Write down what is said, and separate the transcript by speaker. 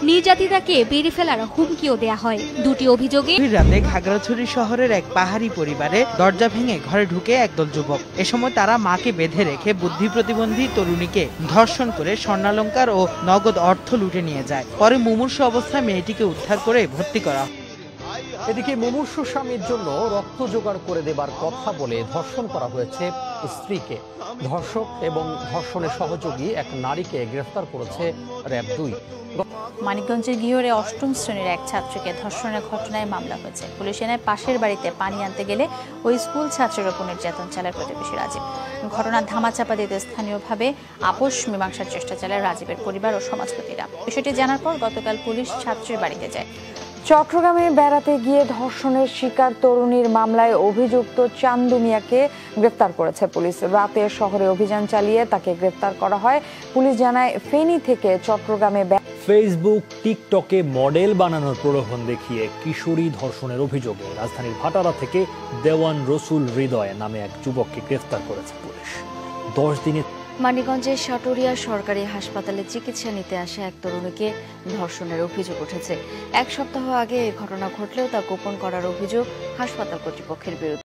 Speaker 1: নির্যাতিতাকে বেড়ে ফেলার হুমকিও দেয়া হয়। দুটি অভিযোগে
Speaker 2: রাতে খাগড়াছড়ি শহরের এক পাহাড়ি পরিবারে দরজা ভেঙে ঘরে ঢুকে একদল যুবক। এ সময় তারা মাকে বেঁধে রেখে বুদ্ধি প্রতিবন্ধী তরুণীকে ধর্ষণ করে স্বর্ণালংকার ও নগদ অর্থ লুটে নিয়ে যায়। পরে মুমূর্ষু অবস্থায় মেয়েটিকে উদ্ধার করে ভর্তি করা।
Speaker 3: এদিকে মুমূর্ষু স্বামীর জন্য রক্ত জোগাড় করে দেবার কথা বলে ধর্ষণ করা হয়েছে স্ত্রীকে। ধর্ষক এবং ধর্ষণের সহযোগী এক নারীকে গ্রেফতার করেছে র‍্যাব-2।
Speaker 4: মানিকগঞ্জের ঘিওরে অষ্টম শ্রেণীর এক ছাত্রীকে ধর্ষণের ঘটনায় মামলা হয়েছে। পুলিশ এনায় পাশের বাড়িতে পানি আনতে গেলে ওই স্কুল ছাত্রের উপর নির্যাতন চালায় প্রতিবেশী রাজীব। ঘটনার ধামাচাপা দিতে স্থানীয়ভাবে আপোষ মীমাংসার চেষ্টা চালায় রাজীবের পরিবার ও সমাজপতিরা। বিষয়টি জানার পর গতকাল পুলিশ ছাত্রীর বাড়িতে যায়।
Speaker 5: চট্টগ্রামে বেড়াতে গিয়ে ধর্ষণের শিকার তরুণীর মামলায় অভিযুক্ত চান্দু মিয়াকে গ্রেফতার করেছে পুলিশ। রাতে শহরে অভিযান চালিয়ে তাকে গ্রেফতার করা হয়। পুলিশ জানায়, ফেনী থেকে চট্টগ্রামে
Speaker 6: ফেসবুক, টিকটকে মডেল বানানোর প্রলোভন দেখিয়ে কিশোরী ধর্ষণের অভিযোগে রাজধানীর ভাটারা থেকে দেওয়ান রসুল হৃদয় নামে এক যুবককে গ্রেফতার করেছে পুলিশ। 10 দিনে
Speaker 7: মানিকগঞ্জের সাটুরিয়া সরকারি হাসপাতালে চিকিৎসা নিতে আসা এক তরুণীকে ধর্ষণের অভিযোগ উঠেছে। 1 সপ্তাহ আগে এই ঘটনা ঘটলেও তা গোপন করার অভিযোগ হাসপাতাল কর্তৃপক্ষের বিরুদ্ধে।